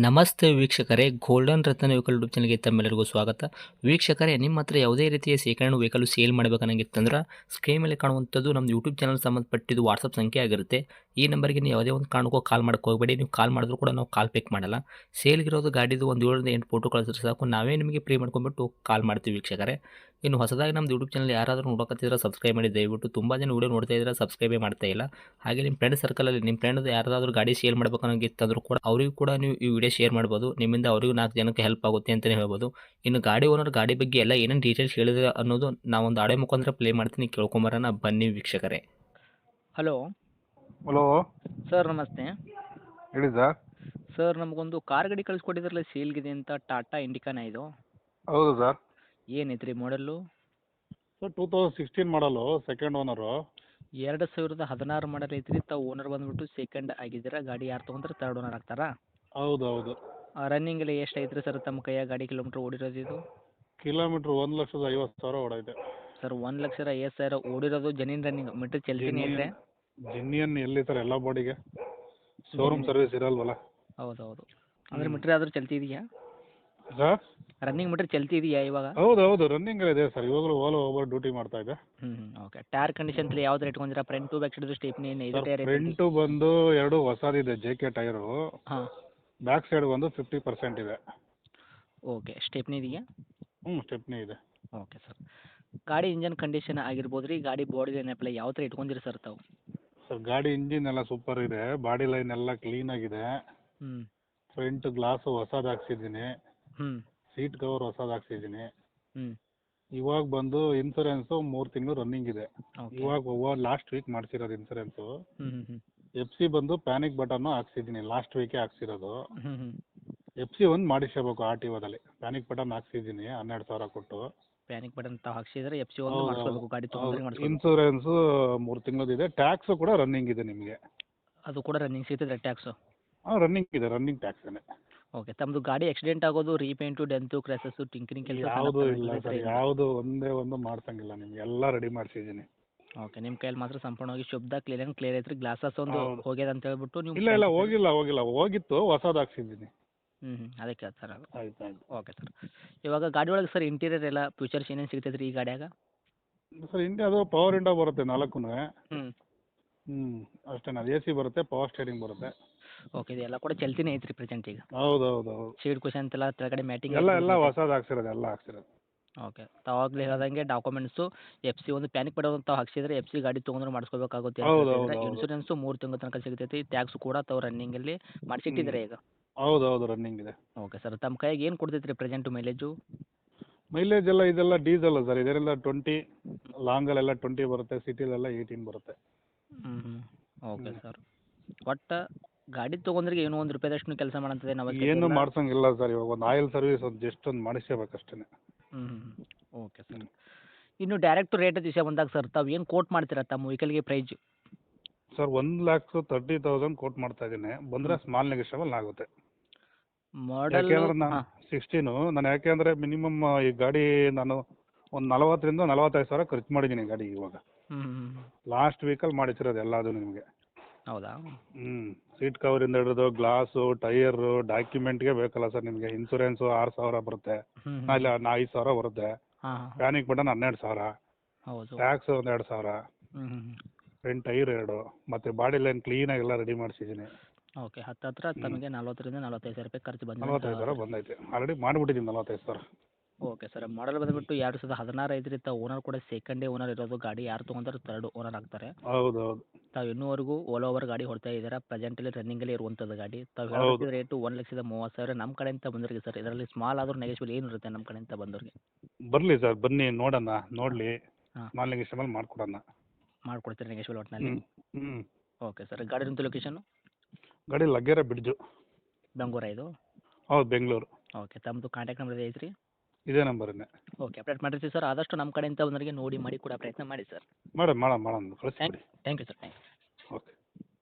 ನಮಸ್ತೆ ವೀಕ್ಷಕರೇ, ಗೋಲ್ಡನ್ ರತ್ನ vehicle YouTube ಚಾನಲ್ಗೆ ತಮ್ಮೆಲ್ಲರಿಗೂ ಸ್ವಾಗತ. ವೀಕ್ಷಕರೇ, ನಿಮ್ಮ ಹತ್ರ ಯಾವುದೇ ರೀತಿಯ ಶೇಖರಣೆ ವೆಹಿಕಲ್ ಸೇಲ್ ಮಾಡಬೇಕನ್ನಂಗಿತ್ತಂದ್ರೆ ಸ್ಕ್ರೀನ್ ಮೇಲೆ ಕಾಣುವಂಥದ್ದು ನಮ್ಮ ಯೂಟ್ಯೂಬ್ ಚಾನಲ್ ಸಂಬಂಧಪಟ್ಟಿದ್ದು ವಾಟ್ಸಪ್ ಸಂಖ್ಯೆ ಆಗಿರುತ್ತೆ. ಈ ನಂಬರ್ಗೆ ನೀವು ಯಾವುದೇ ಒಂದು ಕಾರಣಕ್ಕೂ ಕಾಲ್ ಮಾಡೋಕ್ಕೆ ಹೋಗಬೇಡಿ. ನೀವು ಕಾಲ್ ಮಾಡಿದ್ರು ಕೂಡ ನಾವು ಕಾಲ್ ಪಿಕ್ ಮಾಡಲ್ಲ. ಸೇಲ್ಗಿರೋದು ಗಾಡಿದು ಒಂದು 7ರಿಂದ 8 ಫೋಟೋ ಕಳಿಸಿದ್ರೆ ಸಾಕು, ನಾವೇ ನಿಮಗೆ ಪ್ರೀ ಮಾಡ್ಕೊಂಡ್ಬಿಟ್ಟು ಕಾಲ್ ಮಾಡ್ತೀವಿ ವೀಕ್ಷಕರೇ. ಇನ್ನು ಹೊಸದಾಗಿ ನಮ್ಮದು ಯೂಟ್ಯೂಬ್ ಚಾನಲ್ ಯಾರಾದರೂ ನೋಡೋಕತ್ತಿದ್ರೆ ಸಬ್ಸ್ಕ್ರೈಬ್ ಮಾಡಿ ದಯವಿಟ್ಟು. ತುಂಬ ಜನ ವೀಡಿಯೋ ನೋಡ್ತಾ ಇದ್ದಾರೆ, ಸಬ್ಸ್ಕ್ರೈಬೇ ಮಾಡ್ತಾ ಇಲ್ಲ. ಹಾಗೆ ನಿಮ್ಮ ಫ್ರೆಂಡ್ ಸರ್ಕಲಲ್ಲಿ ನಿಮ್ಮ ಫ್ರೆಂಡ್ ಯಾರಾದರೂ ಗಾಡಿ ಸೇಲ್ ಮಾಡಬೇಕನ್ನೋಂಗಿತ್ತಂದ್ರೂ ಕೂಡ ಅವರಿಗೂ ಕೂಡ ನೀವು ಈ ವಿಡಿಯೋ ಶೇರ್ ಮಾಡ್ಬೋದು. ನಿಮ್ಮಿಂದ ಅವರಿಗೂ 4 ಜನಕ್ಕೆ ಹೆಲ್ಪ್ ಆಗುತ್ತೆ ಅಂತಲೇ ಹೇಳ್ಬೋದು. ಇನ್ನು ಗಾಡಿ ಓನರ್ ಗಾಡಿ ಬಗ್ಗೆ ಎಲ್ಲ ಏನೇನು ಡೀಟೇಲ್ಸ್ ಹೇಳಿದ್ರೆ ಅನ್ನೋದು ನಾವೊಂದು ಆಡಿಯೋ ಮುಖಾಂತರ ಪ್ಲೇ ಮಾಡ್ತೀನಿ, ಕೇಳ್ಕೊಂಬರೋಣ ಬನ್ನಿ ವೀಕ್ಷಕರೇ. ಹಲೋ ಹಲೋ ಸರ್, ನಮಸ್ತೆ. ಹೇಳಿ ಸರ್. ಸರ್, ನಮಗೊಂದು ಕಾರ್ ಗಾಡಿ ಕಳಿಸ್ಕೊಟ್ಟಿದ್ರಲ್ಲ ಸೇಲ್ಗಿದೆ ಅಂತ, ಟಾಟಾ ಇಂಡಿಕಾನ ಇದು? ಹೌದು ಸರ್. ಏನೈತ್ರಿ ಮಾಡಲ್ಲು? ಸರ್ 2016 ಮಾಡಲು, ಸೆಕೆಂಡ್ ಓನರು. 2016 ಮಾಡಲ್ ಐತ್ರಿ. ತಾವು ಓನರ್ ಬಂದುಬಿಟ್ಟು ಸೆಕೆಂಡ್ ಆಗಿದ್ದೀರಾ. ಗಾಡಿ ಯಾರು ತೊಗೊಂಡ್ರೆ ತರ್ಡ್ ಓನರ್ ಆಗ್ತಾರಾ? ಹೌದು ಹೌದು. ರನ್ನಿಂಗ್ ಎಲ್ಲ ಎಷ್ಟು ಐತ್ರಿ ಸರ್ ತಮ್ಮ ಕೈಯಾಗ ಗಾಡಿ ಕಿಲೋಮೀಟ್ರ್ ಓಡಿರೋದು ಇದು? ಕಿಲೋಮೀಟ್ರ್ 1,50,000 ಓಡೈತೆ. ಸರ್, 1,50,000 ಓಡಿರೋದು ಜೆನ್ಯೂನ್ ರನ್ನಿಂಗ್ ಮೀಟ್ರ್ ಚಲ್ತಿನೇ ಐತ್ರಿ? ಜಿನ್ನಿಯನ್ ಎಲ್ಲಿ ಸರ್, ಎಲ್ಲ ಬಾಡಿಗೆ ಶೋರೂಮ್ ಸರ್ವಿಸ್ ಇರಲ್ವಲ್ಲ. ಹೌದು. ಅಂದರೆ ಮೀಟ್ರ್ ಆದರೂ ಚಲ್ತಿದೆಯಾ ಸರ್? ರನ್ನಿಂಗ್ ಮೀಟ್ರ್ ಚಲ್ತಿದೆಯಾ ಇವಾಗ? ಹೌದು ಹೌದು, ರನ್ನಿಂಗ್ ಇದೆ ಸರ್. ಇವಾಗಲೂ ಓವರ್ ಡ್ಯೂಟಿ ಮಾಡ್ತಾ ಇದೆ. ಓಕೆ. ಟೈರ್ ಕಂಡೀಷನ್ ಯಾವ್ದು ಇಟ್ಕೊಂಡಿರಾ? Front to back side stepney ಇದು ಟೈರ್ ಐತೆ? ಫ್ರಂಟು ಬಂದು 2 ಹೊಸದಿದೆ, JK ಟೈರು. ಹಾಂ. ಬ್ಯಾಕ್ ಸೈಡ್ ಬಂದು 50% ಇದೆ. ಓಕೆ. ಸ್ಟೆಪ್ನಿ ಇದೆಯಾ? ಸ್ಟೆಪ್ನಿ ಇದೆ. Okay sir. ಗಾಡಿ ಇಂಜನ್ ಕಂಡೀಷನ್ ಆಗಿರ್ಬೋದು ರೀ, ಗಾಡಿ ಬಾಡಿ ಲೈನ್ ಅಪ್ಲೈ ಯಾವ ಥರ ಇಟ್ಕೊಂಡಿರಿ ಸರ್ ತಾವು? ಸರ್ ಗಾಡಿ ಇಂಜಿನ್ ಎಲ್ಲ ಸೂಪರ್ ಇದೆ, ಬಾಡಿ ಲೈನ್ ಎಲ್ಲ ಕ್ಲೀನ್ ಆಗಿದೆ. ಫ್ರಂಟ್ ಗ್ಲಾಸು ಹೊಸದು ಹಾಕ್ಸಿದ್ದೀನಿ, ಸೀಟ್ ಕವರ್ ಹೊಸದು ಹಾಕ್ಸಿದ್ದೀನಿ. ಇವಾಗ ಬಂದು ಇನ್ಸೂರೆನ್ಸು 3 ತಿಂಗಳು ರನ್ನಿಂಗ್ ಇದೆ. ಇವಾಗ ಲಾಸ್ಟ್ ವೀಕ್ ಮಾಡಿಸಿರೋದು ಇನ್ಸೂರೆನ್ಸು. FC ಬಂದು ಪ್ಯಾನಿಕ್ ಬಟನ್ನು ಹಾಕ್ಸಿದ್ದೀನಿ, ಲಾಸ್ಟ್ ವೀಕೆ ಹಾಕ್ಸಿರೋದು. FC ಒಂದು ಮಾಡಿಸ್ಕೋಬೇಕು RTOದಲ್ಲಿ. ಪ್ಯಾನಿಕ್ ಬಟನ್ ಹಾಕ್ಸಿದ್ದೀನಿ 12,000 ಕೊಟ್ಟು. ಪ್ಯಾನಿಕ್ ಬಟನ್ ತಾವು ಹಾಕ್ಸಿದ್ರೆ FC ಒಂದು ಮಾಡಿಸ್ಕೋಬೇಕು, ಗಾಡಿ ತೊಗೊಂಡ್ರೆ ಮಾಡಿಸ್ಕೋಬೇಕು. ಇನ್ಸೂರೆನ್ಸು 3 ತಿಂಗಳದಿದೆ. ಟ್ಯಾಕ್ಸು ಕೂಡ ರನ್ನಿಂಗ್ ಇದೆ ನಿಮಗೆ. ಅದು ಕೂಡ ರನ್ನಿಂಗ್ ಸಿಗ್ತದೆ ಟ್ಯಾಕ್ಸು? ರನ್ನಿಂಗ್ ಇದೆ, ರನ್ನಿಂಗ್ ಟ್ಯಾಕ್ಸೇ. ಓಕೆ. ತಮ್ಮದು ಗಾಡಿ ಆಕ್ಸಿಡೆಂಟ್ ಆಗೋದು, ರೀಪೇಂಟು, ಡೆಂತು, ಕ್ರ್ಯಾಸಸ್ಸು, ಟಿಂಕರಿಂಗ್ ಕೆಲಸ ಯಾವುದು ಇಲ್ಲ ಸರ್, ಯಾವುದು ಒಂದೇ ಒಂದು ಮಾಡ್ಸಂಗಿಲ್ಲ ನಿಮ್ಗೆ, ಎಲ್ಲ ರೆಡಿ ಮಾಡಿಸಿದ್ದೀನಿ. ಓಕೆ. ನಿಮ್ಮ ಕೈಯಲ್ಲಿ ಮಾತ್ರ ಸಂಪೂರ್ಣವಾಗಿ ಶುದ್ಧ ಕ್ಲಿಯರ್ ಐತ್ರಿ. ಗ್ಲಾಸಸ್ ಒಂದು ಹೋಗ್ಯದ ಅಂತ ಹೇಳ್ಬಿಟ್ಟು ನೀವು? ಇಲ್ಲ ಹೋಗಿಲ್ಲ, ಹೋಗಿತ್ತು, ಹೊಸದು ಹಾಕ್ಸಿದ್ದೀನಿ. ಅದಕ್ಕೆ ಹೇಳ್ತಾರೆ ಅದು. ಆಯ್ತು. Okay sir. ಇವಾಗ ಗಾಡಿ ಒಳಗೆ ಸರ್ ಇಂಟೀರಿಯರ್ ಎಲ್ಲ ಫ್ಯೂಚರ್ಸ್ ಏನೇನು ಸಿಗ್ತೈತೆ ರೀ ಈ ಗಾಡಿಯಾಗ? ಸರ್ ಅದು ಪವರ್ ವಿಂಡೋ ಬರುತ್ತೆ 4. ಹ್ಞೂ ಅಷ್ಟೇ. ಅದು AC ಬರುತ್ತೆ, ಪವರ್ ಸ್ಟೇರಿಂಗ್ ಬರುತ್ತೆ. ಓಕೆ. ಇದೆಲ್ಲ ಕೂಡ ಚಲ್ತಿನೇ ಐತ್ರಿ ಪ್ರೆಸೆಂಟ್ ಈಗ? ಹೌದು. ಸೀಟ್ ಕುಷನ್ ಎಲ್ಲ ಕೆಳಗಡೆ ಮ್ಯಾಟಿಂಗ್ ಎಲ್ಲ ಹೊಸದು ಹಾಕ್ಸಿರೋದು. ಓಕೆ. ತಾವಾಗಲೇ ಹೇಳ್ದಂಗೆ ಡಾಕ್ಯುಮೆಂಟ್ಸು FC ಒಂದು ಪ್ಯಾನಿಕ್ ಬಟನ್ ತಾವು ಹಾಕ್ಸಿದ್ರೆ FC ಗಾಡಿ ತೊಗೊಂಡ್ರೆ ಮಾಡಿಸ್ಕೋಬೇಕಾಗುತ್ತೆ. ಇನ್ಸೂರೆನ್ಸು 3 ತಿಂಗಳ ತನಕ ಸಿಗ್ತೈತಿ. ಟ್ಯಾಕ್ಸ್ ಕೂಡ ತಾವು ರನ್ನಿಂಗಲ್ಲಿ ಮಾಡಿಸಿಟ್ಟಿದ್ದಾರೆ ಈಗ? ಹೌದು, ರನ್ನಿಂಗ್ ಇದೆ. Okay sir. ತಮ್ಮ ಕೈಯಾಗ ಏನು ಕೊಡ್ತೈತೆ ರೀ ಪ್ರೆಸೆಂಟು ಮೈಲೇಜು? ಮೈಲೇಜ್ ಎಲ್ಲ ಇದೆಲ್ಲ ಡೀಸೆಲ್ ಸರ್. ಇದೆಲ್ಲ 20, ಲಾಂಗಲ್ಲೆಲ್ಲ 20 ಬರುತ್ತೆ, ಸಿಟಿಲೆಲ್ಲ 18 ಬರುತ್ತೆ. Okay sir. ಒಟ್ಟು ಗಾಡಿ ತೊಗೊಂಡ್ರಿಗೆ ಏನೋ ಒಂದು ರೂಪಾಯಿದಷ್ಟು ಕೆಲಸ ಮಾಡಂತದೆ ನಾವು? ಏನು ಮಾಡ್ಸಂಗಿಲ್ಲ ಸರ್. ಇವಾಗ ಒಂದು ಆಯಿಲ್ ಸರ್ವಿಸ್ ಜಸ್ಟ್ ಒಂದು ಮಾಡಿಸ್ಕೋಬೇಕಷ್ಟೇ. Okay sir. ಇನ್ನು ಡೈರೆಕ್ಟ್ ರೇಟ್ ವಿಷಯ ಬಂದಾಗ ಸರ್, ತಾವು ಏನು ಕೋಟ್ ಮಾಡ್ತೀರಾ ತಮ್ಮ ವೆಹಿಕಲ್ಗೆ ಪ್ರೈಸ್? ಸರ್ 1,30,000 ಕೋಟ್ ಮಾಡ್ತಾ ಇದ್ದೀನಿ. ಬಂದರೆ ಸ್ಮಾಲ್ ನೆಗೋಷಿಯಬಲ್ ಆಗುತ್ತೆ. ಮಾಡಲ್ ಯಾಕೆಂದ್ರೆ ನಾನು 16 ಯಾಕೆಂದರೆ ಮಿನಿಮಮ್ ಈ ಗಾಡಿ ನಾನು ಒಂದು 40,000 ರಿಂದ 45,000 ಖರ್ಚು ಮಾಡಿದ್ದೀನಿ ಗಾಡಿಗೆ ಇವಾಗ. ಲಾಸ್ಟ್ ವೀಕಲ್ಲಿ ಮಾಡಿಸಿರೋದು ಎಲ್ಲದು ನಿಮಗೆ. ಹೌದಾ? ಸೀಟ್ ಕವರಿಂದ ಹಿಡಿದು ಗ್ಲಾಸು, ಟೈರು, ಡಾಕ್ಯುಮೆಂಟ್ಗೆ ಬೇಕಲ್ಲ ಸರ್ ನಿಮಗೆ. ಇನ್ಸೂರೆನ್ಸು 6,000 ಬರುತ್ತೆ, ಇಲ್ಲ 5,000 ಬರುತ್ತೆ. ಪ್ಯಾನಿಕ್ ಬಟನ್ 12,000, ಟ್ಯಾಕ್ಸ್ ಒಂದು 2,000, ಫ್ರಂಟ್ ಟೈರ್ 2, ಮತ್ತು ಬಾಡಿ ಲೈನ್ ಕ್ಲೀನಾಗಿ ಎಲ್ಲ ರೆಡಿ ಮಾಡಿಸಿದ್ದೀನಿ. ಓಕೆ. ಹತ್ತಿರ ತಮಗೆ 40,000 ರಿಂದ 45,000 ರೂಪಾಯಿ ಖರ್ಚು ಬಂದಿದೆ? 45,000 ಬಂದೈತೆ. ಆಲ್ರೆಡಿ ಮಾಡಿಬಿಟ್ಟಿದ್ದೀನಿ 45,000. Okay sir. ಮಾಡಲ್ ಬಂದುಬಿಟ್ಟು 2016 ಐತ್ರಿ. ತಾವು ಓನರ್ ಕೂಡ ಸೆಕೆಂಡೇ ಓನರ್ ಇರೋದು. ಗಾಡಿ ಯಾರು ತೊಗೊಂಡ್ರೆ ತರ್ಡ್ ಓನರ್ ಆಗ್ತಾರೆ. ಹೌದು. ತಾವು ಇನ್ನೂವರೆಗೂ ಓವರ್ ಗಾಡಿ ಹೊಡ್ತಾ ಇದ್ದೀರಾ. ಪ್ರೆಸೆಂಟಲ್ಲಿ ರನ್ನಿಂಗಲ್ಲಿ ಇರುವಂಥದ್ದು ಗಾಡಿ. ತಾವು ಹೇಳೋದು ರೇಟು 1,30,000 ನಮ್ಮ ಕಡೆಯಿಂದ ಬಂದವ್ರಿಗೆ ಸರ್. ಇದರಲ್ಲಿ ಸ್ಮಾಲ್ ಆದರೂ ನೆಗೆಶ್ವಲ್ ಏನು ಇರುತ್ತೆ ನಮ್ಮ ಕಡೆಯಿಂದ ಬಂದವ್ರಿಗೆ? ಬರಲಿ ಸರ್, ಬನ್ನಿ ನೋಡೋಣ, ನೋಡಲಿ, ಸ್ಮಾಲ್ ನೆಗೋಷಿಯಬಲ್ ಮಾಡ್ಕೊಡೋಣ. ಮಾಡ್ಕೊಡ್ತೀರಿ ನೆಗೆಶ್ವಲ್ ಒಟ್ಟಿನಲ್ಲಿ? Okay sir. ಗಾಡಿ ನಿಮ್ಮದು ಲೊಕೇಶನು? ಗಾಡಿ ಲಗ್ಗೆರೆ ಬ್ರಿಡ್ಜು, ಬೆಂಗಳೂರಾ ಇದು? ಹೌದು, ಬೆಂಗಳೂರು. ಓಕೆ. ತಮ್ಮದು ಕಾಂಟ್ಯಾಕ್ಟ್ ನಂಬರ್ ಐತ್ರಿ? ಇದೇ ನಂಬರನ್ನೇ. ಓಕೆ. ಅಪ್ಡೇಟ್ ಮಾಡಿರ್ತೀವಿ ಸರ್. ಆದಷ್ಟು ನಮ್ಮ ಕಡೆಯಿಂದ ಬಂದವರಿಗೆ ನೋಡಿ ಮಾಡಿ ಕೊಡೋ ಪ್ರಯತ್ನ ಮಾಡಿ ಸರ್. ಮಾಡೋಣ ಕಳಿಸ್ಬಿಡಿ. Thank you sir.